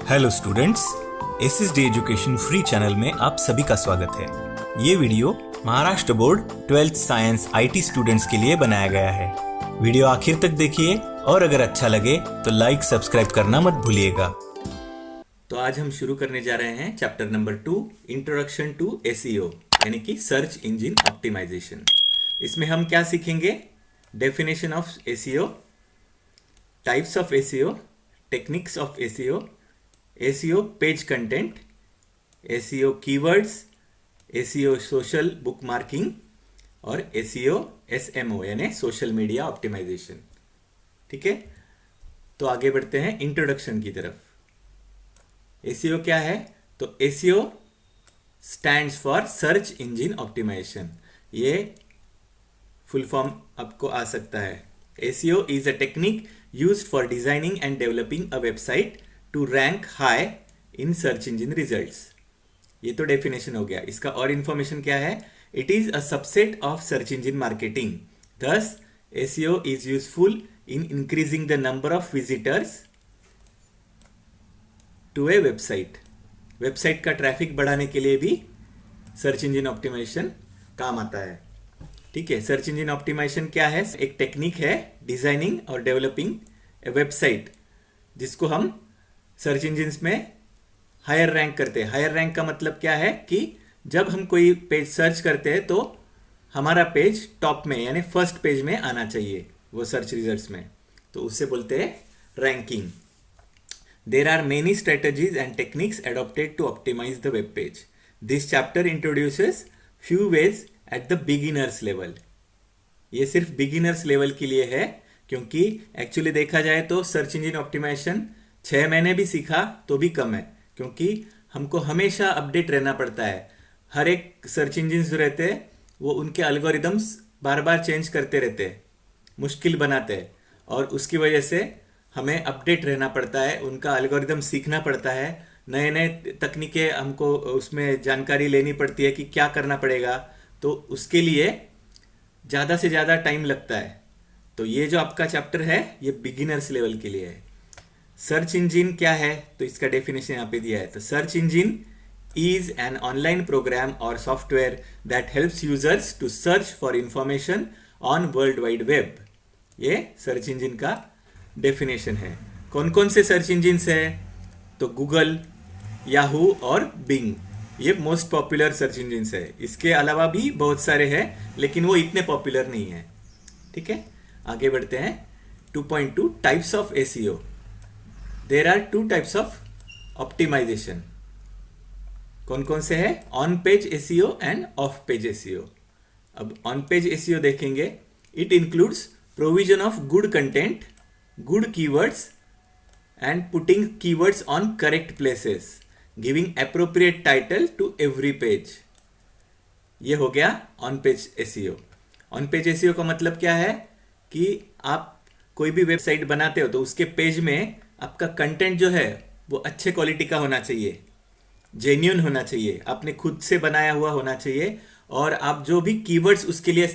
Hello students, SSD education free channel में आप सभी का स्वागत है। ये video Maharashtra board 12th science IT students के लिए बनाया गया है। वीडियो आखिर तक देखिए और अगर अच्छा लगे तो लाइक सब्सक्राइब करना मत भूलिएगा। तो आज हम शुरू करने जा रहे हैं chapter number 2, introduction to SEO, यानी कि सर्च इंजन ऑप्टिमाइजेशन। इसमें हम क्या सीखेंगे? Definition of SEO, types of SEO, techniques of SEO, SEO page content, SEO keywords, SEO social book marking और एसईओ एसएमओ यानी सोशल मीडिया ऑप्टिमाइजेशन। ठीक है, तो आगे बढ़ते हैं इंट्रोडक्शन की तरफ। एसईओ क्या है? तो SEO stands for search engine optimisation. ये फुल फॉर्म आपको आ सकता है। SEO is a technique used for designing and developing a website to rank high in search engine results. ये तो डेफिनेशन हो गया। इसका और इंफॉर्मेशन क्या है? It is a subset of search engine marketing. Thus SEO is useful in increasing the number of visitors to a website. Website का traffic बढ़ाने के लिए भी सर्च इंजन ऑप्टिमाइजेशन काम आता है। ठीक है, सर्च इंजन ऑप्टिमाइजेशन क्या है? एक टेक्निक है डिजाइनिंग और डेवलपिंग ए वेबसाइट, जिसको हम सर्च इंजिन्स में हायर रैंक करते हैं। हायर रैंक का मतलब क्या है कि जब हम कोई पेज सर्च करते हैं तो हमारा पेज टॉप में यानी फर्स्ट पेज में आना चाहिए वो सर्च रिजल्ट्स में, तो उससे बोलते हैं ranking. There are many strategies and techniques adopted to optimise the web page. This chapter introduces few ways at the beginners level. ये सिर्फ बिगिनर्स लेवल के लिए है, क्योंकि एक्चुअली देखा जाए तो सर्च इंजन ऑप्टिमाइजेशन 6 महीने भी सीखा तो भी कम है, क्योंकि हमको हमेशा अपडेट रहना पड़ता है। हर एक सर्च इंजन जो रहते हैं वो उनके एल्गोरिदम्स बार बार चेंज करते रहते हैं, मुश्किल बनाते हैं, और उसकी वजह से हमें अपडेट रहना पड़ता है, उनका एल्गोरिदम सीखना पड़ता है, नए नए तकनीकें हमको उसमें जानकारी लेनी पड़ती है कि क्या करना पड़ेगा, तो उसके लिए ज़्यादा से ज़्यादा टाइम लगता है। तो ये जो आपका चैप्टर है ये बिगिनर्स लेवल के लिए है। सर्च इंजन क्या है? तो इसका डेफिनेशन यहाँ पे दिया है। तो search engine is an online program और software that helps users to search for information on world wide web. ये सर्च इंजन का डेफिनेशन है। कौन कौन से सर्च इंजिन्स है? तो गूगल, याहू और बिंग, ये मोस्ट पॉपुलर सर्च इंजिन्स है। इसके अलावा भी बहुत सारे हैं, लेकिन वो इतने पॉपुलर नहीं है। ठीक है, आगे बढ़ते हैं। 2.2 types of SEO. There are 2 types of optimisation. कौन कौन से है? On page SEO and off page SEO. अब ऑन पेज एसईओ देखेंगे। It includes provision of good content, good keywords and putting keywords on correct places, giving appropriate title to every page. ये हो गया on page SEO. On page SEO का मतलब क्या है कि आप कोई भी वेबसाइट बनाते हो तो उसके पेज में आपका कंटेंट जो है वो अच्छे क्वालिटी का होना चाहिए, जेन्युइन होना चाहिए, आपने खुद से बनाया हुआ होना चाहिए, और आप जो भी कीवर्ड्स उसके लिए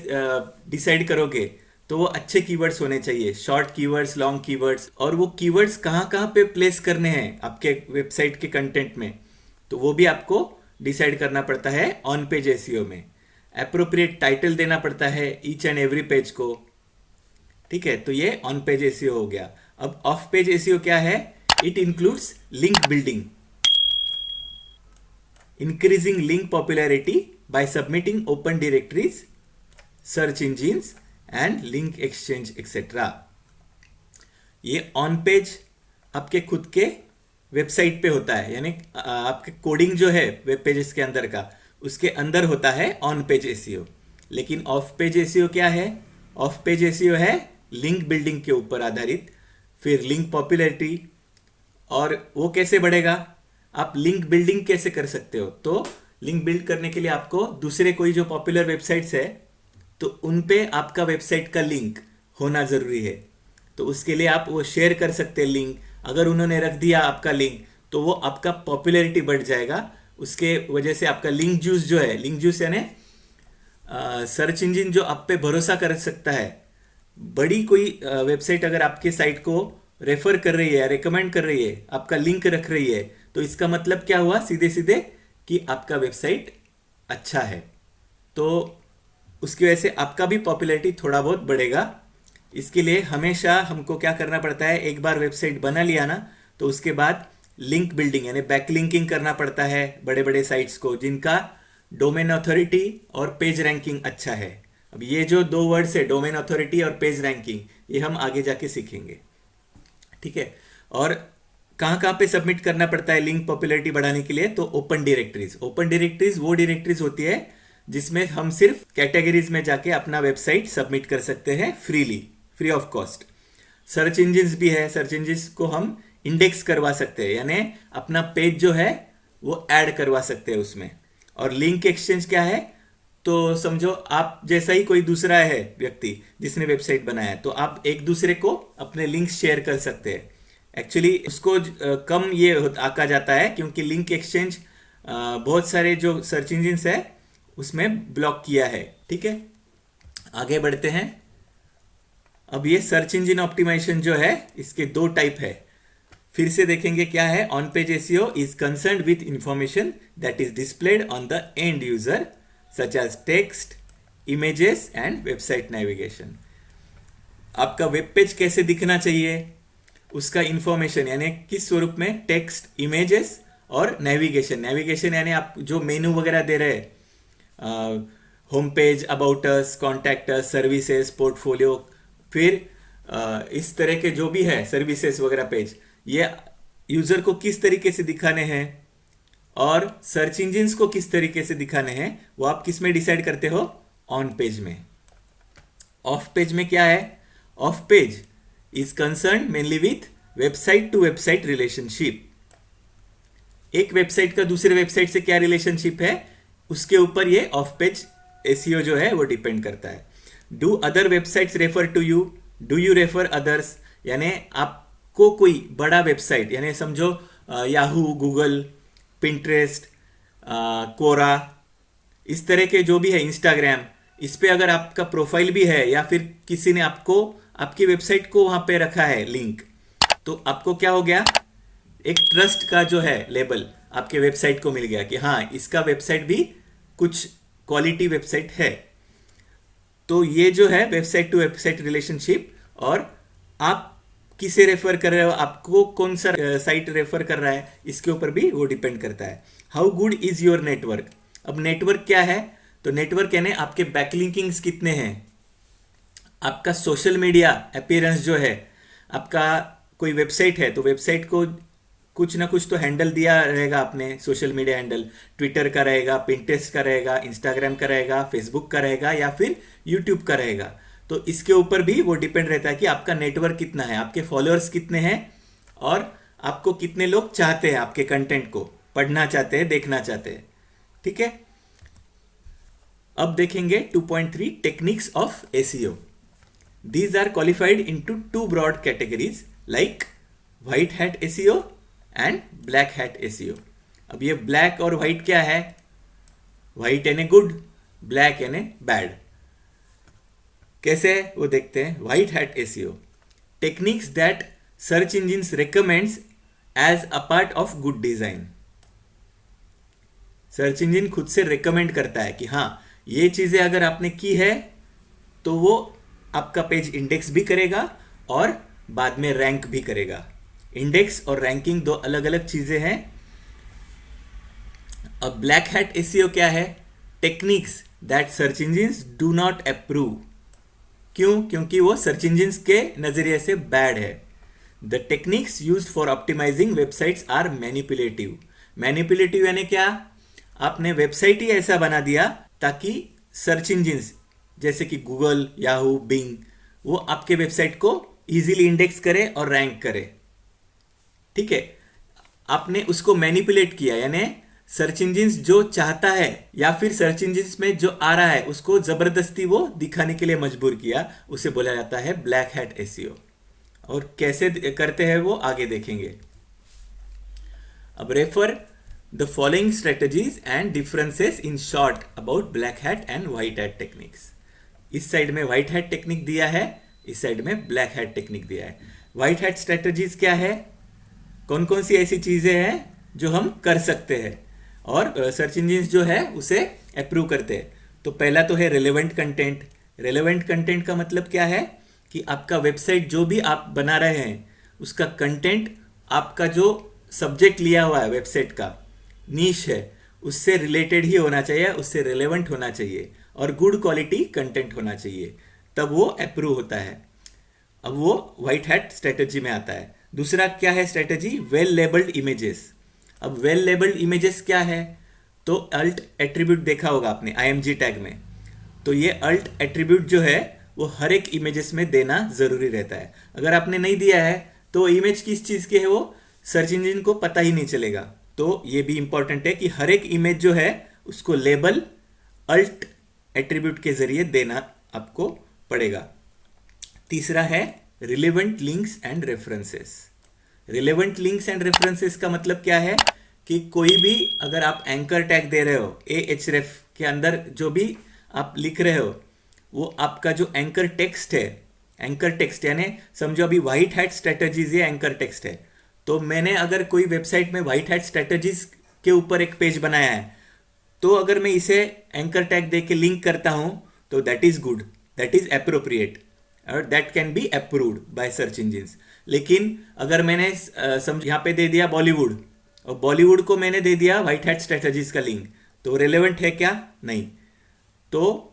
डिसाइड करोगे तो वो अच्छे कीवर्ड्स होने चाहिए, शॉर्ट कीवर्ड्स, लॉन्ग कीवर्ड्स, और वो कीवर्ड्स कहाँ कहाँ पे प्लेस करने हैं आपके वेबसाइट के कंटेंट में, तो वो भी आपको डिसाइड करना पड़ता है ऑन पेज एसईओ में। एप्रोप्रिएट टाइटल देना पड़ता है ईच एंड एवरी पेज को। ठीक है, तो ये ऑन पेज एसईओ हो गया। अब ऑफ पेज एसईओ क्या है? It includes link building, increasing link popularity by submitting open directories, search engines and link exchange etcetera. ये ऑन पेज आपके खुद के वेबसाइट पे होता है, यानी आपके कोडिंग जो है वेब पेजेस के अंदर का, उसके अंदर होता है ऑन पेज एसईओ। लेकिन ऑफ पेज एसईओ क्या है? ऑफ पेज एसईओ है लिंक बिल्डिंग के ऊपर आधारित, फिर लिंक पॉपुलैरिटी। और वो कैसे बढ़ेगा? आप लिंक बिल्डिंग कैसे कर सकते हो? तो लिंक बिल्ड करने के लिए आपको दूसरे कोई जो पॉपुलर वेबसाइट्स है तो उन पे आपका वेबसाइट का लिंक होना ज़रूरी है। तो उसके लिए आप वो शेयर कर सकते हैं लिंक। अगर उन्होंने रख दिया आपका लिंक तो वो आपका पॉपुलैरिटी बढ़ जाएगा, उसके वजह से आपका लिंक जूस जो है, लिंक जूस यानी सर्च इंजन जो आप पे भरोसा कर सकता है। बड़ी कोई वेबसाइट अगर आपके साइट को रेफर कर रही है, रेकमेंड कर रही है, आपका लिंक रख रही है, तो इसका मतलब क्या हुआ सीधे सीधे कि आपका वेबसाइट अच्छा है। तो उसकी वजह से आपका भी पॉपुलैरिटी थोड़ा बहुत बढ़ेगा। इसके लिए हमेशा हमको क्या करना पड़ता है, एक बार वेबसाइट बना लिया ना तो उसके बाद लिंक बिल्डिंग यानी बैकलिंकिंग करना पड़ता है बड़े बड़े साइट्स को जिनका डोमेन अथॉरिटी और पेज रैंकिंग अच्छा है। अब ये जो दो वर्ड्स है, डोमेन अथॉरिटी और पेज रैंकिंग, ये हम आगे जाके सीखेंगे, ठीक है। और कहाँ कहाँ पे सबमिट करना पड़ता है लिंक पॉपुलैरिटी बढ़ाने के लिए, तो ओपन डायरेक्टरीज। ओपन डायरेक्टरीज वो डायरेक्टरीज होती है जिसमें हम सिर्फ कैटेगरीज में जाके अपना वेबसाइट सबमिट कर सकते हैं freely, free of cost. Search engines भी है, सर्च इंजिन्स को हम इंडेक्स करवा सकते हैं, यानी अपना पेज जो है वो ऐड करवा सकते हैं उसमें। और लिंक एक्सचेंज क्या है, तो समझो आप जैसा ही कोई दूसरा है व्यक्ति जिसने वेबसाइट बनाया है, तो आप एक दूसरे को अपने लिंक शेयर कर सकते हैं। एक्चुअली उसको कम ये आका जाता है क्योंकि लिंक एक्सचेंज बहुत सारे जो सर्च इंजिन्स है उसमें ब्लॉक किया है, ठीक है। आगे बढ़ते हैं। अब ये सर्च इंजन ऑप्टिमाइजेशन जो है इसके दो टाइप है, फिर से देखेंगे क्या है। On page SEO is concerned with information that is displayed on the end user such as text, images and website navigation. आपका वेब पेज कैसे दिखना चाहिए, उसका इंफॉर्मेशन यानी किस स्वरूप में, टेक्स्ट, इमेजेस और नेविगेशन। नेविगेशन यानी आप जो मेनू वगैरह दे रहे हैं, home page, about us, contact us, services, portfolio, फिर इस तरह के जो भी है सर्विसेज वगैरह पेज, ये यूजर को किस तरीके से दिखाने हैं और सर्च इंजिन्स को किस तरीके से दिखाने हैं, वो आप किस में डिसाइड करते हो, ऑन पेज में। ऑफ पेज में क्या है, off page is concern mainly with website to website relationship. एक वेबसाइट का दूसरे वेबसाइट से क्या रिलेशनशिप है, उसके ऊपर ये ऑफ पेज एसईओ जो है वो डिपेंड करता है। Do other websites refer to you, do you refer others, यानी आपको कोई बड़ा वेबसाइट यानी समझो याहू, गूगल, पिंटरेस्ट, कोरा, इस तरह के जो भी है, इंस्टाग्राम, इस पे अगर आपका प्रोफाइल भी है या फिर किसी ने आपको आपकी वेबसाइट को वहां पे रखा है लिंक, तो आपको क्या हो गया, एक ट्रस्ट का जो है लेबल आपके वेबसाइट को मिल गया कि हाँ इसका वेबसाइट भी कुछ क्वालिटी वेबसाइट है। तो ये जो है वेबसाइट टू वेबसाइट रिलेशनशिप, और आप किसे रेफर कर रहे हो, आपको कौन सा साइट रेफर कर रहा है, इसके ऊपर भी वो डिपेंड करता है। How good is your network. अब नेटवर्क क्या है, तो नेटवर्क यानी आपके बैकलिंकिंग्स कितने हैं, आपका सोशल मीडिया अपीयरेंस जो है, आपका कोई वेबसाइट है तो वेबसाइट को कुछ ना कुछ तो हैंडल दिया रहेगा आपने, सोशल मीडिया हैंडल, ट्विटर का रहेगा, पिंटरेस्ट का रहेगा, इंस्टाग्राम का रहेगा, फेसबुक का रहेगा या फिर यूट्यूब का रहेगा। तो इसके ऊपर भी वो डिपेंड रहता है कि आपका नेटवर्क कितना है, आपके फॉलोअर्स कितने हैं और आपको कितने लोग चाहते हैं आपके कंटेंट को पढ़ना चाहते हैं, देखना चाहते हैं, ठीक है। अब देखेंगे 2.3 techniques of SEO. These are qualified into two broad categories like white hat SEO and black hat SEO. अब ये black और white क्या है, white यानी good, black यानी bad। कैसे है वो देखते हैं। white hat SEO, techniques that search engines recommends as a part of good design। Search engine खुद से रिकमेंड करता है कि हाँ ये चीजें अगर आपने की है तो वो आपका पेज इंडेक्स भी करेगा और बाद में रैंक भी करेगा। इंडेक्स और रैंकिंग दो अलग अलग चीजें हैं। अब ब्लैक हैट एसईओ क्या है, techniques that search engines do not approve. क्यों, क्योंकि वो सर्च इंजिन्स के नजरिए से बैड है। The techniques used for optimising websites are manipulative. Manipulative यानी क्या, आपने वेबसाइट ही ऐसा बना दिया ताकि सर्च इंजिन्स जैसे कि गूगल, याहू, बिंग, वो आपके वेबसाइट को इजीली इंडेक्स करे और रैंक करे, ठीक है। आपने उसको मैनिपुलेट किया, यानी सर्च इंजिन्स जो चाहता है या फिर सर्च इंजिन्स में जो आ रहा है उसको जबरदस्ती वो दिखाने के लिए मजबूर किया, उसे बोला जाता है ब्लैक हैट एसईओ। और कैसे करते हैं वो आगे देखेंगे। अब refer the following strategies and differences in short about black hat and white hat techniques. इस साइड में व्हाइट हैट टेक्निक दिया है, इस साइड में ब्लैक हैट टेक्निक दिया है। व्हाइट हैट स्ट्रेटजीज क्या है, कौन कौन सी ऐसी चीजें हैं जो हम कर सकते हैं और सर्च इंजिन जो है उसे अप्रूव करते हैं। तो पहला तो है रेलेवेंट कंटेंट। रेलेवेंट कंटेंट का मतलब क्या है कि आपका वेबसाइट जो भी आप बना रहे हैं उसका कंटेंट, आपका जो सब्जेक्ट लिया हुआ है वेबसाइट का नीश है, उससे रिलेटेड ही होना चाहिए, उससे रिलेवेंट होना चाहिए और गुड क्वालिटी कंटेंट होना चाहिए, तब वो अप्रूव होता है। अब वो व्हाइट हैट स्ट्रेटजी में आता है। दूसरा क्या है स्ट्रेटजी, वेल लेबल्ड इमेजेस। अब वेल लेबल्ड इमेजेस क्या है, तो अल्ट एट्रीब्यूट देखा होगा आपने आईएमजी टैग में, तो ये अल्ट एट्रीब्यूट जो है वो हर एक इमेजेस में देना जरूरी रहता है। अगर आपने नहीं दिया है तो इमेज किस चीज की है वो सर्च इंजन को पता ही नहीं चलेगा। तो ये भी इंपॉर्टेंट है कि हर एक इमेज जो है उसको लेबल अल्ट एट्रीब्यूट के जरिए देना आपको पड़ेगा। तीसरा है relevant links and references. Relevant links and references का मतलब क्या है कि कोई भी अगर आप एंकर टैग दे रहे हो ahref के अंदर जो भी आप लिख रहे हो वो आपका जो एंकर टेक्स्ट है, एंकर टेक्स्ट यानी समझो अभी व्हाइट हैट स्ट्रेटजीज ये एंकर टेक्स्ट है, तो मैंने अगर कोई वेबसाइट में व्हाइट हैट स्ट्रेटजीज के ऊपर एक पेज बनाया है तो अगर मैं इसे एंकर टैग दे के लिंक करता हूं तो that is good, that is appropriate और that can be approved by search engines. लेकिन अगर मैंने यहाँ पे दे दिया बॉलीवुड और बॉलीवुड को मैंने दे दिया व्हाइट हैट स्ट्रेटजीज का लिंक, तो रिलेवेंट है क्या, नहीं, तो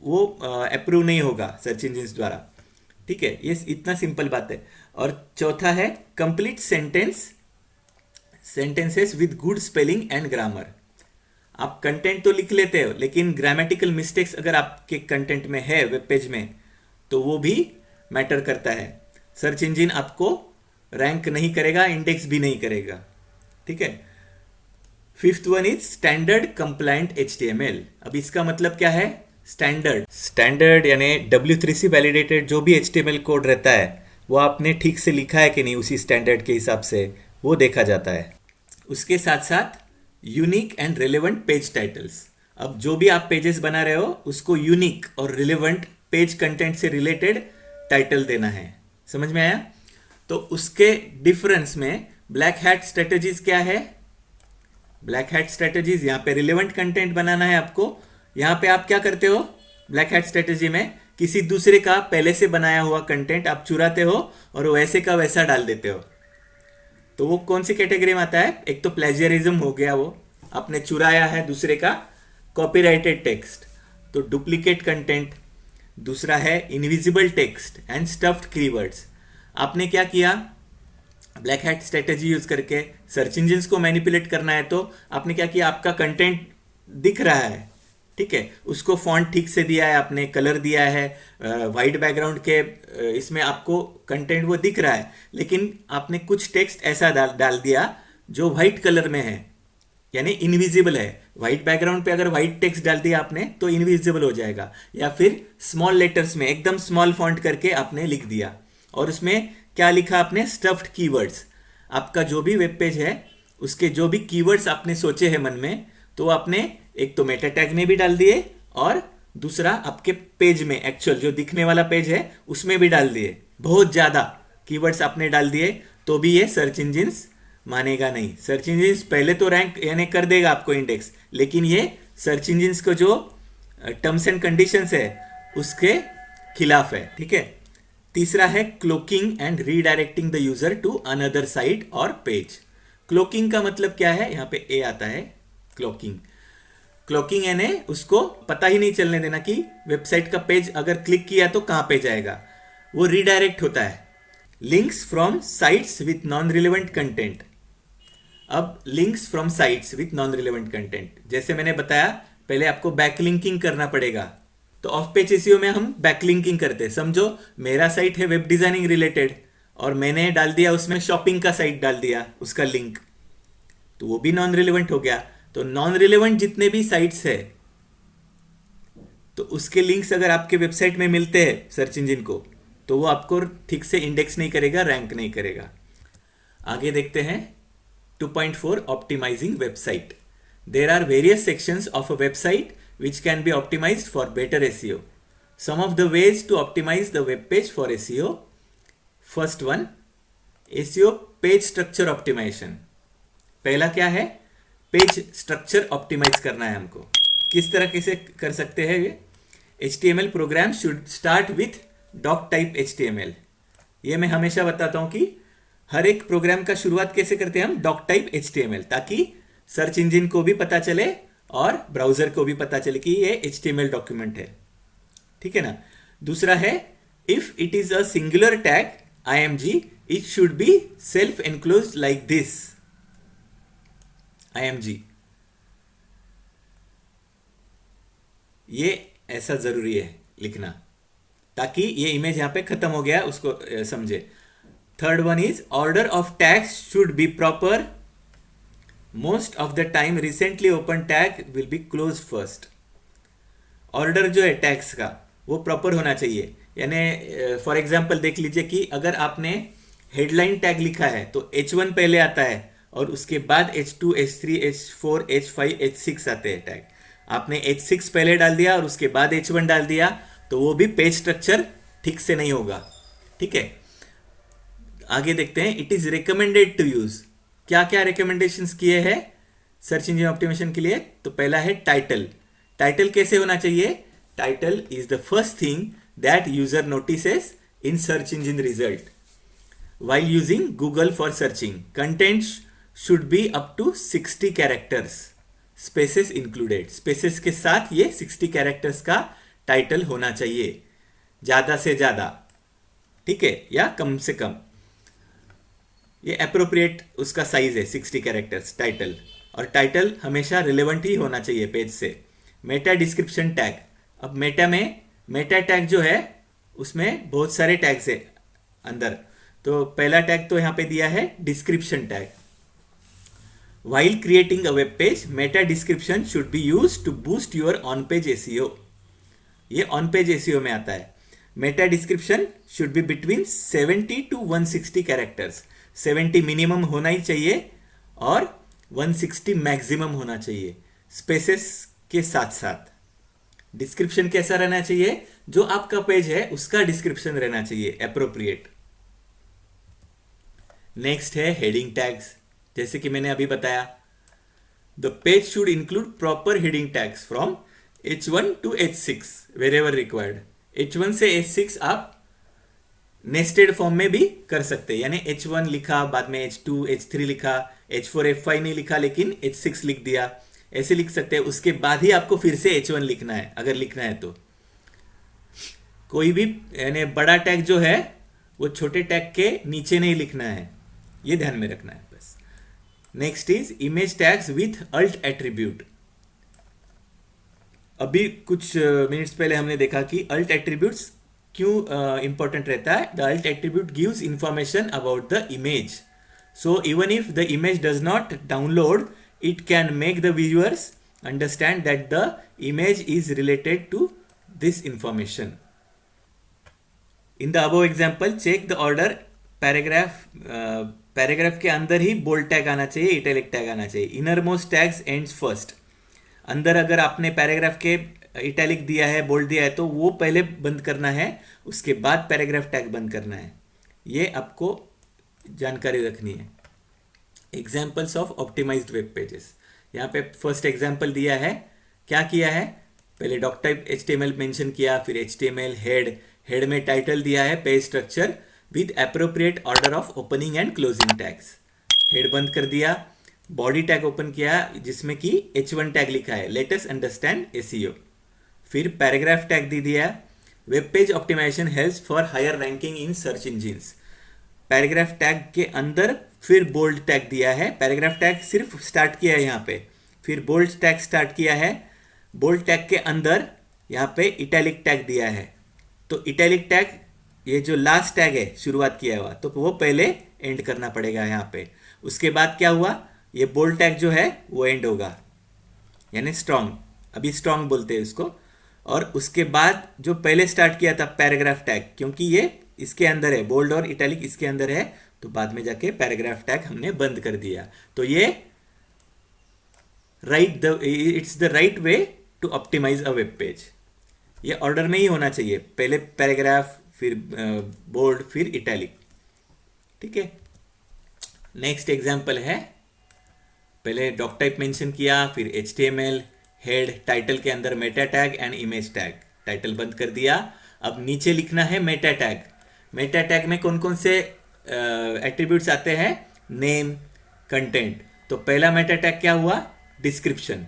वो अप्रूव नहीं होगा सर्च इंजिन्स द्वारा। ठीक है, ये इतना सिंपल बात है। और चौथा है complete sentences with good spelling and grammar. आप कंटेंट तो लिख लेते हो लेकिन ग्रामेटिकल मिस्टेक्स अगर आपके कंटेंट में है वेब पेज में तो वो भी मैटर करता है। सर्च इंजिन आपको रैंक नहीं करेगा, इंडेक्स भी नहीं करेगा। ठीक है। Fifth one is standard compliant HTML। अब इसका मतलब क्या है, स्टैंडर्ड यानी W3C वैलिडेटेड जो भी HTML कोड रहता है वो आपने ठीक से लिखा है कि नहीं उसी स्टैंडर्ड के हिसाब से वो देखा जाता है। उसके साथ साथ unique and relevant page titles. अब जो भी आप पेजेस बना रहे हो उसको यूनिक और रिलेवेंट पेज कंटेंट से रिलेटेड टाइटल देना है। समझ में आया? तो उसके डिफरेंस में ब्लैक हैट स्ट्रेटजीज क्या है, ब्लैक हैट स्ट्रेटजीज यहाँ पे रिलेवेंट कंटेंट बनाना है आपको। यहाँ पे आप क्या करते हो ब्लैक हैट स्ट्रेटजी में, किसी दूसरे का पहले से बनाया हुआ कंटेंट आप चुराते हो और वैसे का वैसा डाल देते हो। तो वो कौन सी कैटेगरी में आता है, एक तो प्लेजियरिज्म हो गया, वो आपने चुराया है दूसरे का कॉपीराइटेड टेक्स्ट, तो डुप्लीकेट कंटेंट। दूसरा है invisible text and stuffed keywords. आपने क्या किया, ब्लैक हैट स्ट्रेटजी यूज करके सर्च इंजिन्स को मैनिपुलेट करना है, तो आपने क्या किया, आपका कंटेंट दिख रहा है, ठीक है, उसको फॉन्ट ठीक से दिया है, आपने कलर दिया है, वाइट बैकग्राउंड के इसमें आपको कंटेंट वो दिख रहा है, लेकिन आपने कुछ टेक्स्ट ऐसा डाल दिया जो वाइट कलर में है यानी इनविजिबल है। व्हाइट बैकग्राउंड पे अगर व्हाइट टेक्स्ट डाल दिया आपने तो इनविजिबल हो जाएगा, या फिर स्मॉल लेटर्स में एकदम स्मॉल फॉन्ट करके आपने लिख दिया और उसमें क्या लिखा आपने, स्टफ्ड कीवर्ड्स। आपका जो भी वेब पेज है उसके जो भी कीवर्ड्स आपने सोचे हैं मन में, तो आपने एक तो मेटा टैग में भी डाल दिए और दूसरा आपके पेज में एक्चुअल जो दिखने वाला पेज है उसमें भी डाल दिए। बहुत ज्यादा कीवर्ड्स आपने डाल दिए तो भी ये सर्च इंजिन्स मानेगा नहीं। सर्च इंजिन्स पहले तो रैंक यानी कर देगा आपको इंडेक्स, लेकिन ये सर्च इंजिन्स को जो टर्म्स एंड कंडीशंस है उसके खिलाफ है। ठीक है। तीसरा है cloaking and redirecting the user to another site और पेज। क्लोकिंग का मतलब क्या है, यहाँ पे ए आता है क्लोकिंग यानी उसको पता ही नहीं चलने देना कि वेबसाइट का पेज अगर क्लिक किया तो कहां पे जाएगा, वो रीडायरेक्ट होता है। Links from sites with non relevant content. अब links from sites with non relevant content, जैसे मैंने बताया पहले आपको बैकलिंकिंग करना पड़ेगा। तो ऑफ पेज एसईओ में हम बैकलिंकिंग करते हैं। समझो मेरा साइट है वेब डिजाइनिंग रिलेटेड और मैंने डाल दिया उसमें शॉपिंग का साइट डाल दिया उसका लिंक, तो वो भी नॉन रिलेवेंट हो गया। तो नॉन रिलेवेंट जितने भी साइट्स है तो उसके लिंक्स अगर आपके वेबसाइट में मिलते हैं सर्च इंजिन को, तो वो आपको ठीक से इंडेक्स नहीं करेगा, रैंक नहीं करेगा। आगे देखते हैं 2.4 optimising website. There are various sections of a website which can be optimized for better SEO. Some of the ways to optimize the web page for SEO. First one, SEO page structure optimisation. पहला क्या है, page structure optimise करना है हमको। किस तरह से कर सकते हैं ये, HTML program should start with doc type HTML। ये मैं हमेशा बताता हूं कि हर एक प्रोग्राम का शुरुआत कैसे करते हैं हम, डॉक टाइप HTML, ताकि सर्च इंजन को भी पता चले और ब्राउजर को भी पता चले कि ये HTML डॉक्यूमेंट है। ठीक है ना। दूसरा है, if it is a singular tag IMG it should be self enclose like this IMG। ये ऐसा जरूरी है लिखना ताकि ये इमेज यहां पे खत्म हो गया उसको समझे। Third one is order of tags should be proper, most of the time recently open tag will be close first. Order जो है टैग्स का वो प्रॉपर होना चाहिए, यानी फॉर एग्जांपल देख लीजिए कि अगर आपने हेडलाइन टैग लिखा है तो H1 पहले आता है और उसके बाद H2, H3, H4, H5, H6 आते हैं टैग। आपने H6 पहले डाल दिया और उसके बाद H1 डाल दिया तो वो भी पेज स्ट्रक्चर ठीक से नहीं होगा। ठीक है, आगे देखते हैं। It is recommended to use, क्या क्या रिकमेंडेशंस किए हैं सर्च इंजन ऑप्टिमाइजेशन के लिए। तो पहला है टाइटल। टाइटल कैसे होना चाहिए, title is the first thing that user notices in search engine result while using Google for searching. Contents should be up to 60 characters, spaces included. Spaces के साथ ये 60 characters का टाइटल होना चाहिए, ज्यादा से ज्यादा, ठीक है, या कम से कम। ये अप्रोप्रिएट उसका साइज है 60 कैरेक्टर्स टाइटल, और टाइटल हमेशा रिलेवेंट ही होना चाहिए पेज से। मेटा डिस्क्रिप्शन टैग, अब मेटा में मेटा टैग जो है उसमें बहुत सारे टैग्स है अंदर। तो पहला टैग तो यहां पे दिया है description tag. While creating a web page, meta description should be use to boost your on page SEO. ये ऑन पेज एसीओ में आता है। Meta description should be between 70 to 160 characters. 70 minimum होना ही चाहिए और 160 मैक्सिमम होना चाहिए, स्पेसेस के साथ साथ। डिस्क्रिप्शन कैसा रहना चाहिए, जो आपका पेज है उसका डिस्क्रिप्शन रहना चाहिए अप्रोप्रिएट। नेक्स्ट है हेडिंग टैग्स, जैसे कि मैंने अभी बताया, the page should include proper heading tags from H1 to H6 wherever required। H1 से H6 आप नेस्टेड फॉर्म में भी कर सकते हैं, यानी H1 लिखा, बाद में H2, H3 लिखा, H4, F5 नहीं लिखा लेकिन H6 लिख दिया, ऐसे लिख सकते हैं। उसके बाद ही आपको फिर से H1 लिखना है अगर लिखना है तो। कोई भी यानी बड़ा टैग जो है वो छोटे टैग के नीचे नहीं लिखना है, ये ध्यान में रखना है बस। Next is image tags with alt attribute. अभी कुछ मिनट्स पहले हमने देखा कि अल्ट एट्रीब्यूट्स क्यों इंपॉर्टेंट रहता है। The alt attribute gives information about the image, so even if the image does not download it can make the viewers understand that the image is related to this information. In the above example check the order, paragraph के अंदर ही bold tag आना चाहिए, italic tag आना चाहिए। Inner most tags ends first. अंदर अगर आपने paragraph के इटैलिक दिया है, बोल्ड दिया है, तो वो पहले बंद करना है, उसके बाद पैराग्राफ टैग बंद करना है। ये आपको जानकारी रखनी है। Examples of optimised web pages, यहाँ पे फर्स्ट एग्जाम्पल दिया है। क्या किया है, पहले डॉक टाइप HTML मेंशन किया, फिर HTML हेड में टाइटल दिया है page structure with appropriate order of opening and closing tags. Head बंद कर दिया, बॉडी टैग ओपन किया जिसमें कि H1 टैग लिखा है, लेट अस अंडरस्टैंड एसीओ। फिर पैराग्राफ टैग दे दिया, web page optimisation helps for higher ranking in search engines. Paragraph tag के अंदर फिर बोल्ड टैग दिया है, पैराग्राफ टैग सिर्फ स्टार्ट किया है यहाँ पे, फिर बोल्ड टैग स्टार्ट किया है, बोल्ड टैग के अंदर यहाँ पे इटैलिक टैग दिया है। तो इटैलिक टैग ये जो लास्ट टैग है शुरुआत किया हुआ, तो वो पहले एंड करना पड़ेगा यहाँ पे। उसके बाद क्या हुआ, ये बोल्ड टैग जो है वो एंड होगा, यानी स्ट्रॉन्ग, अभी स्ट्रॉन्ग बोलते हैं इसको। और उसके बाद जो पहले स्टार्ट किया था पैराग्राफ टैग, क्योंकि ये इसके अंदर है, बोल्ड और इटैलिक इसके अंदर है, तो बाद में जाके पैराग्राफ टैग हमने बंद कर दिया। तो ये it's the right way to optimise a web page. ये ऑर्डर में ही होना चाहिए, पहले पैराग्राफ, फिर बोल्ड, फिर इटैलिक। ठीक है, नेक्स्ट एग्जाम्पल है, पहले डॉक टाइप मेंशन किया, फिर HTML हेड, टाइटल के अंदर Meta tag and image tag, title बंद कर दिया। अब नीचे लिखना है मेटा टैग। मेटा टैग में कौन कौन से एट्रीब्यूट्स आते हैं? Name, content. तो पहला मेटा टैग क्या हुआ? डिस्क्रिप्शन।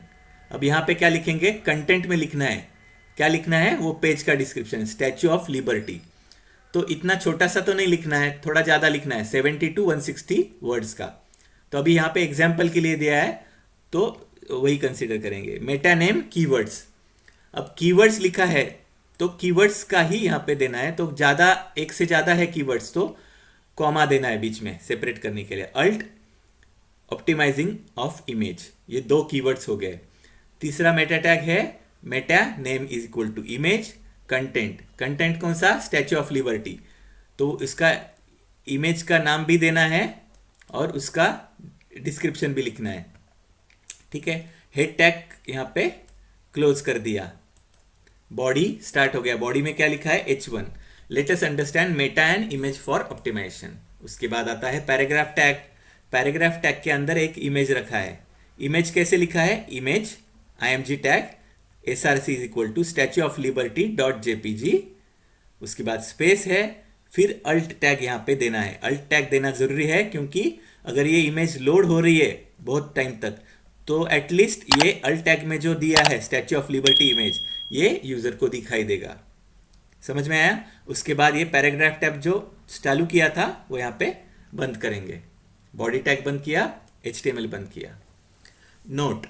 अब यहाँ पे क्या लिखेंगे? कंटेंट में लिखना है, क्या लिखना है? वो पेज का डिस्क्रिप्शन, स्टैच्यू ऑफ लिबर्टी। तो इतना छोटा सा तो नहीं लिखना है, थोड़ा ज़्यादा लिखना है, 70 to 160 वर्ड्स का। तो अभी यहाँ पे एग्जाम्पल के लिए दिया है तो वही कंसिडर करेंगे। मेटा नेम कीवर्ड्स, अब कीवर्ड्स लिखा है तो कीवर्ड्स का ही यहाँ पे देना है। तो ज़्यादा, एक से ज़्यादा है कीवर्ड्स तो कॉमा देना है बीच में सेपरेट करने के लिए। अल्ट ऑप्टिमाइजिंग ऑफ इमेज, ये 2 कीवर्ड्स हो गए। तीसरा मेटा टैग है meta name is equal to image content. Content कौन सा? Statue of Liberty. तो इसका इमेज का नाम भी देना है और उसका डिस्क्रिप्शन भी लिखना है, ठीक है। हेड टैग यहाँ पे क्लोज कर दिया। बॉडी स्टार्ट हो गया, बॉडी में क्या लिखा है? H1। Late us understand Meta and image for optimisation. उसके बाद आता है पैराग्राफ टैग। पैराग्राफ टैग के अंदर एक इमेज रखा है। इमेज कैसे लिखा है? Image img tag src is equal to Statue of Liberty dot jpg। उसके बाद स्पेस है, फिर अल्ट टैग यहाँ पे देना है। अल्ट टैग देना जरूरी है क्योंकि अगर ये इमेज लोड हो रही है बहुत टाइम तक तो एटलीस्ट ये अल्ट टैग में जो दिया है स्टैच्यू ऑफ लिबर्टी इमेज, ये यूजर को दिखाई देगा। समझ में आया? उसके बाद ये पैराग्राफ टैग जो चालू किया था वो यहाँ पे बंद करेंगे। बॉडी टैग बंद किया, HTML बंद किया। Note,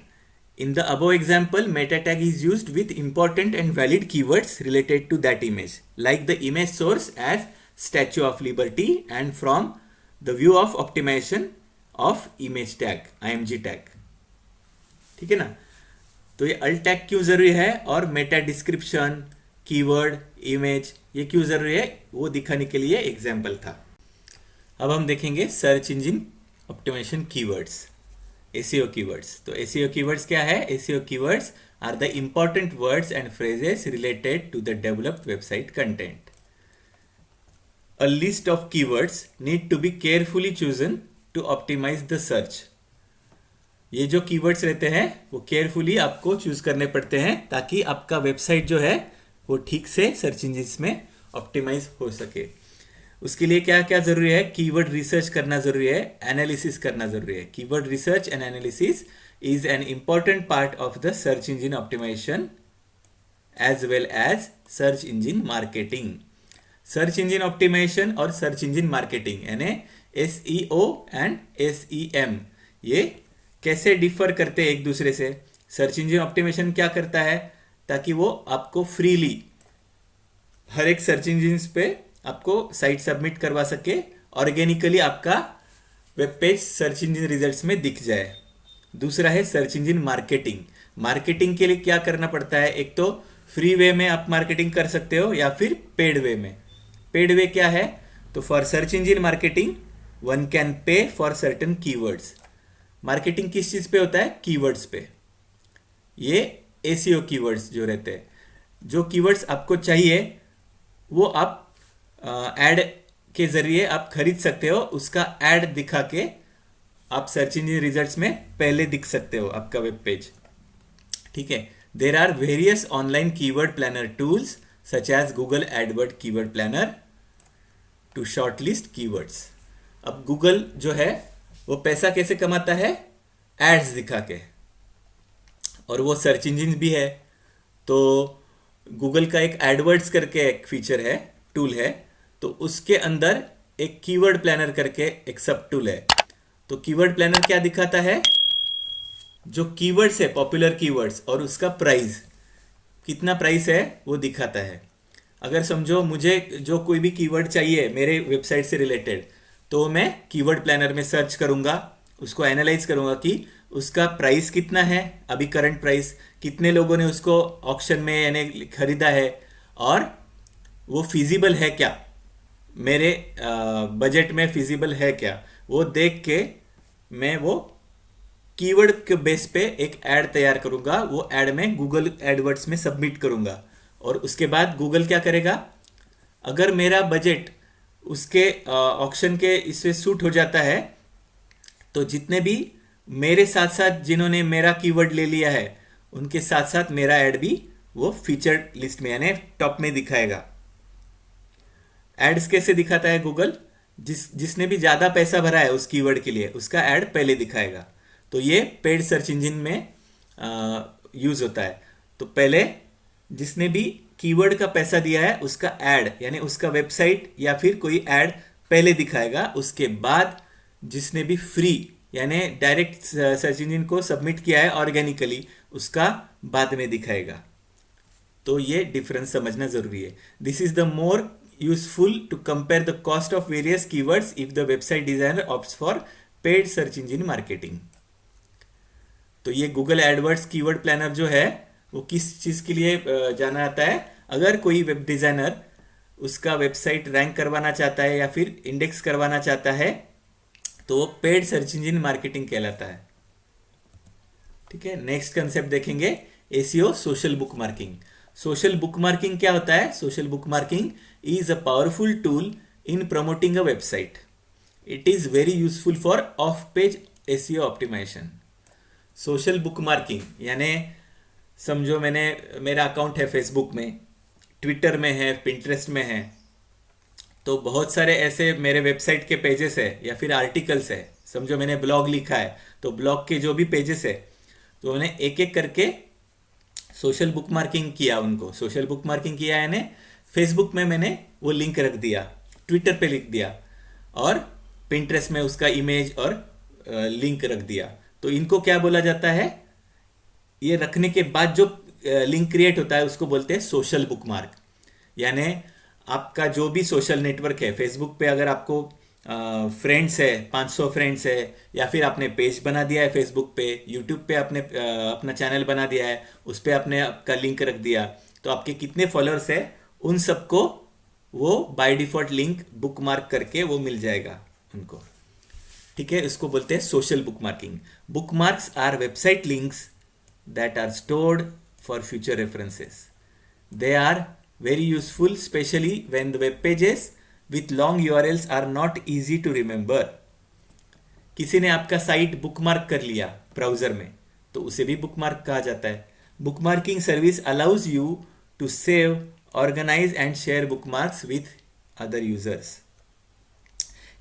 in the above example meta tag is used with important and valid keywords related to that image, like the image source as statue of liberty and from the view of optimization of image tag img tag। ठीक है ना? तो ये alt tag क्यों जरूरी है और Meta description, keyword, image ये क्यों जरूरी है वो दिखाने के लिए एग्जाम्पल था। अब हम देखेंगे search engine optimisation keywords, SEO keywords। तो SEO keywords क्या है? SEO keywords are the important words and phrases related to the developed website content. A list of keywords need to be carefully chosen to optimize the search। ये जो keywords रहते हैं वो carefully आपको choose करने पड़ते हैं ताकि आपका वेबसाइट जो है वो ठीक से सर्च इंजिन में ऑप्टिमाइज हो सके। उसके लिए क्या क्या जरूरी है? कीवर्ड रिसर्च करना जरूरी है, एनालिसिस करना जरूरी है। Keyword research and analysis is an important part of the search engine optimisation as well as search engine marketing. Search engine optimisation और सर्च इंजन मार्केटिंग यानी SEO एंड SEM ये कैसे डिफर करते हैं एक दूसरे से? सर्च इंजन ऑप्टिमाइजेशन क्या करता है ताकि वो आपको फ्रीली हर एक सर्च इंजिन पे आपको साइट सबमिट करवा सके, ऑर्गेनिकली आपका web page search engine results में दिख जाए। दूसरा है सर्च इंजन मार्केटिंग। मार्केटिंग के लिए क्या करना पड़ता है? एक तो फ्री वे में आप मार्केटिंग कर सकते हो या फिर पेड वे में। पेड वे क्या है? तो for search engine marketing one can pay for certain keywords. Marketing किस चीज पे होता है? कीवर्ड्स पे। ये SEO कीवर्ड्स जो रहते हैं, जो कीवर्ड्स आपको चाहिए वो आप एड के जरिए आप खरीद सकते हो। उसका एड दिखा के आप सर्च इंजन रिजल्ट्स में पहले दिख सकते हो आपका वेब पेज, ठीक है। There are various online keyword planner tools such as Google AdWord keyword planner to shortlist keywords. अब गूगल जो है वो पैसा कैसे कमाता है? एड्स दिखा के, और वो सर्च इंजन भी है। तो गूगल का एक एडवर्ड्स करके एक फीचर है, टूल है, तो उसके अंदर एक कीवर्ड प्लानर करके एक सब टूल है। तो कीवर्ड प्लानर क्या दिखाता है? जो कीवर्ड्स है, पॉपुलर कीवर्ड्स, और उसका प्राइस कितना प्राइस है वो दिखाता है। अगर समझो मुझे जो कोई भी कीवर्ड चाहिए मेरे वेबसाइट से रिलेटेड, तो मैं कीवर्ड प्लानर में सर्च करूंगा, उसको एनालाइज करूंगा कि उसका प्राइस कितना है, अभी करंट प्राइस, कितने लोगों ने उसको ऑक्शन में यानी खरीदा है, और वो फिजिबल है क्या, मेरे बजट में फिजिबल है क्या, वो देख के मैं वो कीवर्ड के बेस पे एक ऐड तैयार करूंगा। वो ऐड में गूगल एडवर्ड्स में सबमिट करूंगा, और उसके बाद गूगल क्या करेगा? अगर मेरा बजट उसके ऑक्शन के इससे सूट हो जाता है तो जितने भी मेरे साथ साथ जिन्होंने मेरा कीवर्ड ले लिया है उनके साथ साथ मेरा ऐड भी वो फीचर्ड लिस्ट में यानी टॉप में दिखाएगा। एड्स कैसे दिखाता है गूगल? जिसने भी ज्यादा पैसा भरा है उस कीवर्ड के लिए उसका ऐड पहले दिखाएगा। तो ये पेड सर्च इंजन में यूज होता है। तो पहले जिसने भी कीवर्ड का पैसा दिया है उसका ऐड यानी उसका वेबसाइट या फिर कोई ऐड पहले दिखाएगा। उसके बाद जिसने भी फ्री यानी डायरेक्ट सर्च इंजन को सबमिट किया है ऑर्गेनिकली उसका बाद में दिखाएगा। तो ये डिफरेंस समझना जरूरी है। This is the more useful to compare the cost of various keywords if the website designer opts for paid search engine marketing. तो ये गूगल एडवर्ड्स कीवर्ड प्लानर जो है वो किस चीज के लिए जाना जाता है? अगर कोई वेब डिजाइनर उसका वेबसाइट रैंक करवाना चाहता है या फिर इंडेक्स करवाना चाहता है तो वो पेड सर्च इंजन मार्केटिंग कहलाता है। ठीक है, नेक्स्ट कंसेप्ट देखेंगे SEO social book marking. Social book marking क्या होता है? Social book marking is a powerful tool in promoting a website. It is very useful for off page SEO optimisation. Social book marking यानी समझो मेरा account है Facebook में, Twitter में है, पिंटरेस्ट में है, तो बहुत सारे ऐसे मेरे वेबसाइट के पेजेस है या फिर आर्टिकल्स है। समझो मैंने ब्लॉग लिखा है तो ब्लॉग के जो भी पेजेस है तो मैंने एक एक करके सोशल बुक मार्किंग किया। उनको सोशल बुक मार्किंग किया यानी फेसबुक में मैंने वो लिंक रख दिया, ट्विटर पे लिख दिया और पिंटरेस्ट में उसका इमेज और लिंक रख दिया। तो इनको क्या बोला जाता है? ये रखने के बाद जो लिंक क्रिएट होता है उसको बोलते हैं सोशल बुक मार्क। यानी आपका जो भी सोशल नेटवर्क है, फेसबुक पे अगर आपको फ्रेंड्स है, 500 फ्रेंड्स है, या फिर आपने पेज बना दिया है फेसबुक पे, यूट्यूब पे आपने अपना चैनल बना दिया है, उस पर आपने आपका लिंक रख दिया, तो आपके कितने फॉलोअर्स है उन सबको वो by default link book mark करके वो मिल जाएगा उनको। ठीक है, इसको बोलते हैं social book marking. Book marks our website links that are stored for future references. They are very useful especially when the web pages with long URLs are not easy to remember. किसी ने आपका site bookmark कर लिया browser में तो उसे भी bookmark कहा जाता है। Bookmarking service allows you to save, organise and share bookmarks with other users.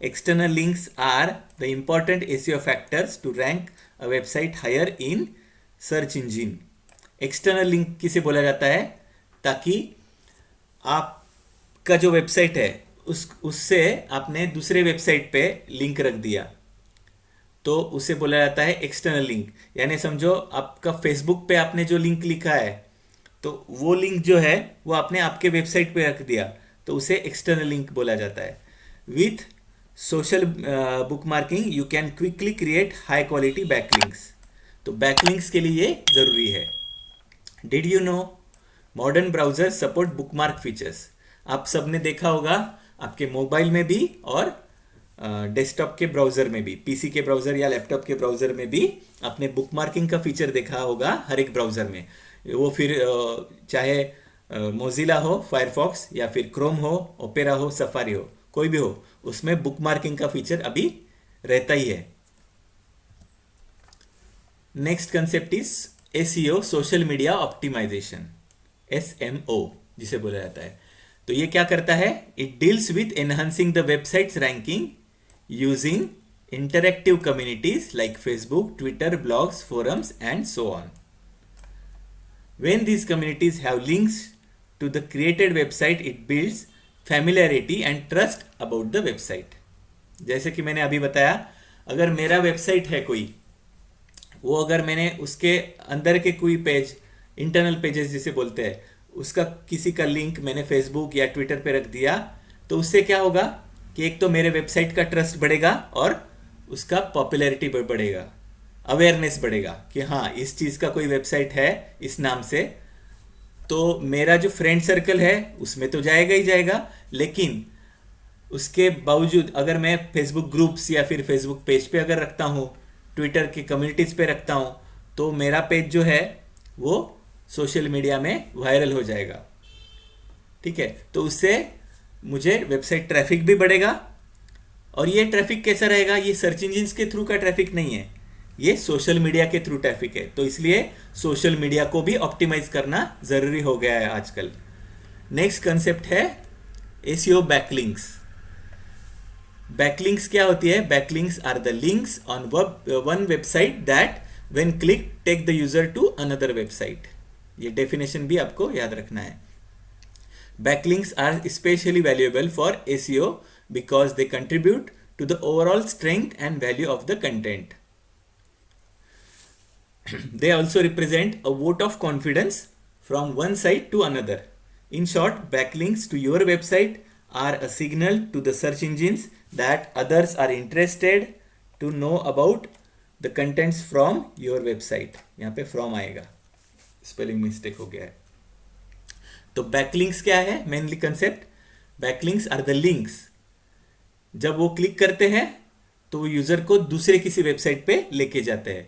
External links are the important SEO factors to rank a website higher in search engine. External link किसे बोला जाता है? ताकि आपका जो वेबसाइट है उससे आपने दूसरे वेबसाइट पे लिंक रख दिया तो उसे बोला जाता है एक्सटर्नल लिंक। यानी समझो आपका फेसबुक पे आपने जो लिंक लिखा है तो वो लिंक जो है वो आपने आपके वेबसाइट पे रख दिया तो उसे एक्सटर्नल लिंक बोला जाता है। With social book marking you can quickly create high quality backlinks. तो बैकलिंक्स के लिए ये जरूरी है। Did you know modern browser support bookmark features? आप सबने देखा होगा आपके मोबाइल में भी और डेस्कटॉप के ब्राउजर में भी, पीसी के ब्राउजर या लैपटॉप के ब्राउजर में भी आपने बुकमार्किंग का फीचर देखा होगा हर एक ब्राउजर में। वो फिर चाहे मोजिला हो, फायरफॉक्स या फिर क्रोम हो, ओपेरा हो, सफारी हो, कोई भी हो, उसमें बुकमार्किंग का फीचर अभी रहता ही है। Next concept is SEO social media optimisation, SMO जिसे बोला जाता है। तो ये क्या करता है? It deals with enhancing the website's ranking using interactive communities like Facebook, Twitter, blogs, forums and so on. When these communities have links to the created website, it builds familiarity and trust about the website. जैसे कि मैंने अभी बताया, अगर मेरा website है कोई, वो अगर मैंने उसके अंदर के कोई पेज, इंटरनल पेजेस जिसे बोलते हैं, उसका किसी का लिंक मैंने फेसबुक या ट्विटर पे रख दिया तो उससे क्या होगा कि एक तो मेरे वेबसाइट का ट्रस्ट बढ़ेगा और उसका पॉपुलैरिटी बढ़ेगा, अवेयरनेस बढ़ेगा कि हाँ इस चीज़ का कोई वेबसाइट है इस नाम से। तो मेरा जो फ्रेंड सर्कल है उसमें तो जाएगा ही जाएगा, लेकिन उसके बावजूद अगर मैं फेसबुक ग्रुप्स या फिर फेसबुक पेज पे अगर रखता हूँ, ट्विटर की कम्युनिटीज पे रखता हूँ, तो मेरा पेज जो है वो सोशल मीडिया में वायरल हो जाएगा। ठीक है, तो उससे मुझे वेबसाइट ट्रैफिक भी बढ़ेगा और ये ट्रैफिक कैसा रहेगा, ये सर्च इंजिन के थ्रू का ट्रैफिक नहीं है, ये सोशल मीडिया के थ्रू ट्रैफिक है। तो इसलिए सोशल मीडिया को भी ऑप्टिमाइज करना जरूरी हो गया है आजकल। नेक्स्ट कंसेप्ट है एसईओ बैकलिंक्स। बैकलिंक्स क्या होती है? Backlinks are the links on one website that when click take the user to another website. ये डेफिनेशन भी आपको याद रखना है। Backlinks are especially valuable for SEO because they contribute to the overall strength and value of the content. They also represent a vote of confidence from one site to another. In short, backlinks to your website are a signal to the search engines that others are interested to know about the contents from your website. यहाँ पे from आएगा, spelling mistake हो गया है। तो backlinks क्या है? Mainly concept, backlinks are the links, जब वो क्लिक करते हैं तो वो यूजर को दूसरे किसी वेबसाइट पे लेके जाते हैं।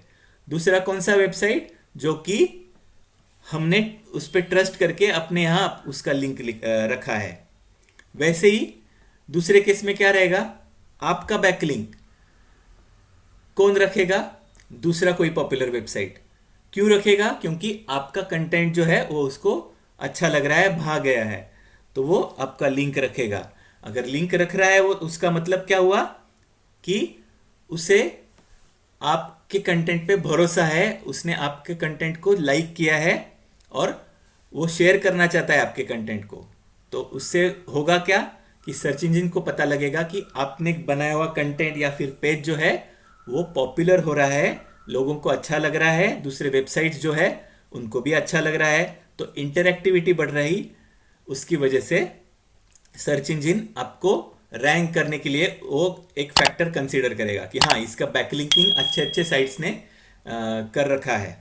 दूसरा कौन सा वेबसाइट? जो कि हमने उस पर ट्रस्ट करके अपने यहाँ उसका लिंक रखा है। वैसे ही दूसरे केस में क्या रहेगा? आपका बैकलिंक कौन रखेगा? दूसरा कोई पॉपुलर वेबसाइट। क्यों रखेगा? क्योंकि आपका कंटेंट जो है वो उसको अच्छा लग रहा है, भाग गया है, तो वो आपका लिंक रखेगा। अगर लिंक रख रहा है वो, उसका मतलब क्या हुआ कि उसे आपके कंटेंट पे भरोसा है, उसने आपके कंटेंट को लाइक किया है और वो शेयर करना चाहता है आपके कंटेंट को। तो उससे होगा क्या कि सर्च इंजन को पता लगेगा कि आपने बनाया हुआ कंटेंट या फिर पेज जो है वो पॉपुलर हो रहा है, लोगों को अच्छा लग रहा है, दूसरे वेबसाइट्स जो है उनको भी अच्छा लग रहा है, तो इंटरैक्टिविटी बढ़ रही। उसकी वजह से सर्च इंजन आपको रैंक करने के लिए वो एक फैक्टर कंसीडर करेगा कि हाँ, इसका बैकलिंकिंग अच्छे अच्छे साइट्स ने कर रखा है,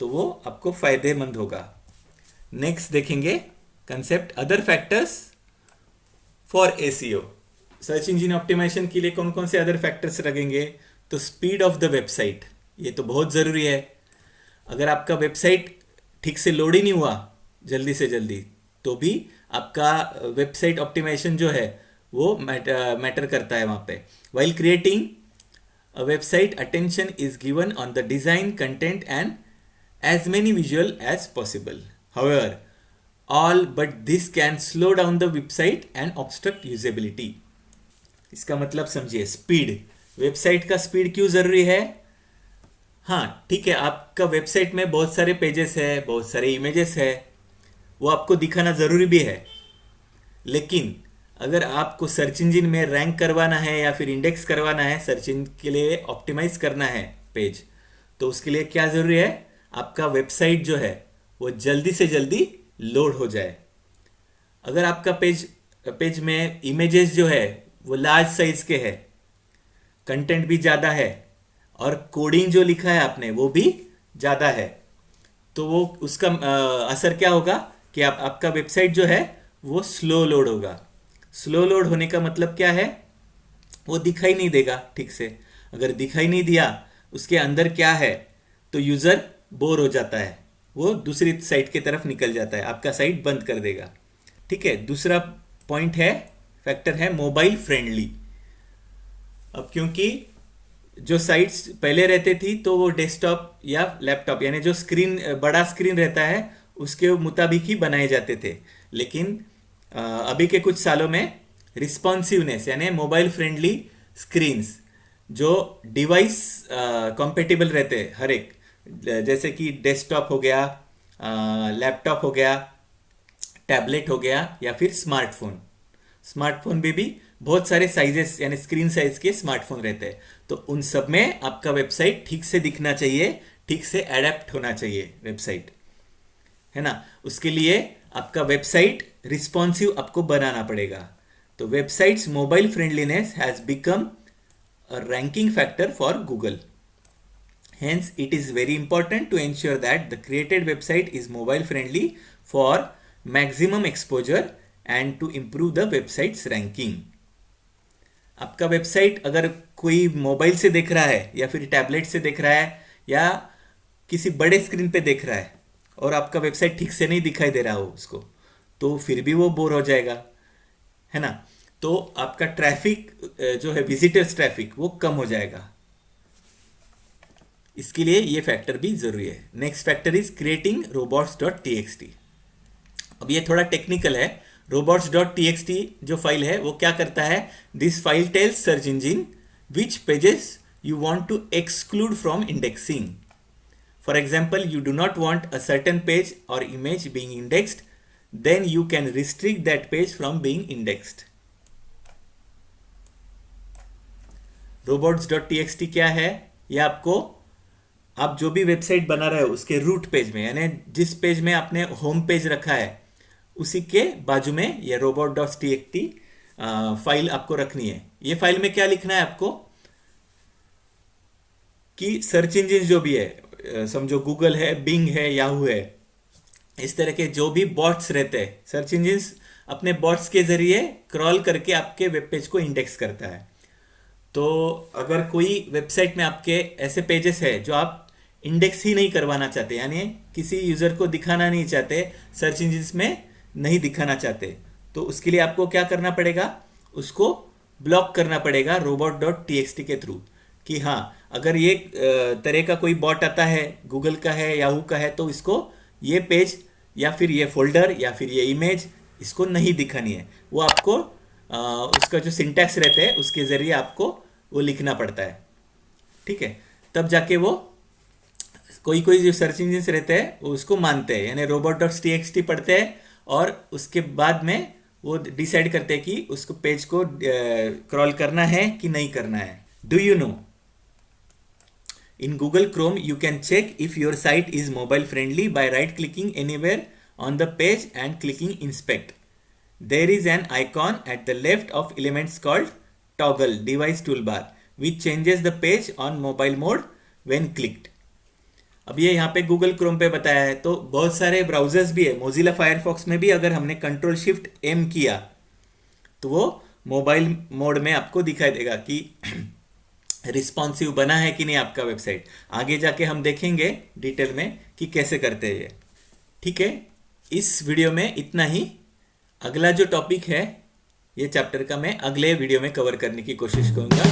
तो वो आपको फायदेमंद होगा। नेक्स्ट देखेंगे concept other factors for SEO. Search engine optimisation के लिए कौन कौन से अदर फैक्टर्स लगेंगे? तो स्पीड ऑफ द वेबसाइट, ये तो बहुत ज़रूरी है। अगर आपका वेबसाइट ठीक से लोड ही नहीं हुआ जल्दी से जल्दी, तो भी आपका वेबसाइट ऑप्टिमाइजेशन जो है वो मैटर करता है वहाँ पे। While creating a website, attention is given on the design, content and as many visual as possible. However, all but this can slow down the website and obstruct usability. इसका मतलब समझिए, स्पीड, वेबसाइट का speed क्यों ज़रूरी है? हाँ ठीक है, आपका वेबसाइट में बहुत सारे पेजेस है, बहुत सारे इमेजेस है, वो आपको दिखाना ज़रूरी भी है, लेकिन अगर आपको सर्च इंजन में रैंक करवाना है या फिर इंडेक्स करवाना है, सर्च इंजन के लिए ऑप्टिमाइज करना है पेज, तो उसके लिए क्या ज़रूरी है? आपका वेबसाइट जो है वो जल्दी से जल्दी लोड हो जाए। अगर आपका पेज में इमेजेस जो है वो लार्ज साइज के है, कंटेंट भी ज़्यादा है और कोडिंग जो लिखा है आपने वो भी ज़्यादा है, तो वो उसका असर क्या होगा कि आपका वेबसाइट जो है वो स्लो लोड होगा। स्लो लोड होने का मतलब क्या है? वो दिखाई नहीं देगा ठीक से। अगर दिखाई नहीं दिया उसके अंदर क्या है, तो यूज़र बोर हो जाता है, वो दूसरी साइट की तरफ निकल जाता है, आपका साइट बंद कर देगा। ठीक है, दूसरा पॉइंट है, फैक्टर है मोबाइल फ्रेंडली। अब क्योंकि जो साइट्स पहले रहते थी तो वो डेस्कटॉप या लैपटॉप यानी जो स्क्रीन, बड़ा स्क्रीन रहता है उसके मुताबिक ही बनाए जाते थे, लेकिन अभी के कुछ सालों में रिस्पॉन्सिवनेस यानी मोबाइल फ्रेंडली स्क्रीन्स जो डिवाइस कॉम्पेटिबल रहते हैं हर एक, जैसे कि डेस्कटॉप हो गया, लैपटॉप हो गया, टैबलेट हो गया या फिर स्मार्टफोन। स्मार्टफोन में भी बहुत सारे साइजेस यानी स्क्रीन साइज के स्मार्टफोन रहते हैं, तो उन सब में आपका वेबसाइट ठीक से दिखना चाहिए, ठीक से एडेप्ट होना चाहिए वेबसाइट, है ना। उसके लिए आपका वेबसाइट रिस्पॉन्सिव आपको बनाना पड़ेगा। तो websites mobile friendliness has become a ranking factor for Google. Hence, it is very important to ensure that the created website is mobile friendly for maximum exposure and to improve the website's ranking. आपका website अगर कोई mobile से देख रहा है या फिर tablet से देख रहा है या किसी बड़े स्क्रीन पे देख रहा है और आपका वेबसाइट ठीक से नहीं दिखाई दे रहा हो उसको, तो फिर भी वो बोर हो जाएगा, है ना। तो आपका ट्रैफिक जो है विजिटर्स ट्रैफिक वो कम हो जाएगा। इसके लिए ये फैक्टर भी जरूरी है। Next factor is creating robots.txt। अब ये थोड़ा टेक्निकल है। robots.txt जो फाइल है वो क्या करता है, this file tells search engine which pages you want to exclude from indexing. For example, you do not want a certain page और image being indexed, then you can restrict that page from being indexed. robots.txt क्या है, ये आपको, आप जो भी website बना रहे हो उसके रूट पेज में, यानी जिस पेज में आपने होम पेज रखा है उसी के बाजू में ये robot.txt फाइल आपको रखनी है। ये फाइल में क्या लिखना है आपको कि सर्च इंजिन जो भी है, समझो गूगल है, बिंग है, याहू है, इस तरह के जो भी बॉट्स रहते हैं, सर्च इंजिन अपने बॉट्स के जरिए क्रॉल करके आपके वेब पेज को इंडेक्स करता है। तो अगर कोई वेबसाइट में आपके ऐसे पेजेस है जो आप इंडेक्स ही नहीं करवाना चाहते, यानी किसी यूजर को दिखाना नहीं चाहते, सर्च इंजिन में नहीं दिखाना चाहते, तो उसके लिए आपको क्या करना पड़ेगा, उसको ब्लॉक करना पड़ेगा robot.txt के थ्रू। कि हाँ, अगर ये तरह का कोई बॉट आता है, गूगल का है, याहू का है, तो इसको ये पेज या फिर ये फोल्डर या फिर ये इमेज इसको नहीं दिखानी है। वो आपको उसका जो सिंटैक्स रहता है उसके जरिए आपको वो लिखना पड़ता है। ठीक है, तब जाके वो कोई कोई जो सर्च इंजिन रहते हैं वो उसको मानते हैं, यानी robot.txt पढ़ते हैं और उसके बाद में वो डिसाइड करते हैं कि उसको पेज को क्रॉल करना है कि नहीं करना है। Do you know, in Google Chrome you can check if your site is mobile friendly by right clicking anywhere on the page and clicking inspect. There is an icon at the left of elements called toggle device toolbar which changes the page on mobile mode when clicked। अब ये यहाँ पे Google Chrome पे बताया है, तो बहुत सारे ब्राउजर्स भी है, मोजिला फायरफॉक्स में भी अगर हमने कंट्रोल शिफ्ट एम किया तो वो मोबाइल मोड में आपको दिखाई देगा कि रिस्पॉन्सिव बना है कि नहीं आपका वेबसाइट। आगे जाके हम देखेंगे डिटेल में कि कैसे करते हैं ये। ठीक है, इस वीडियो में इतना ही। अगला जो टॉपिक है ये चैप्टर का मैं अगले वीडियो में कवर करने की कोशिश करूंगा।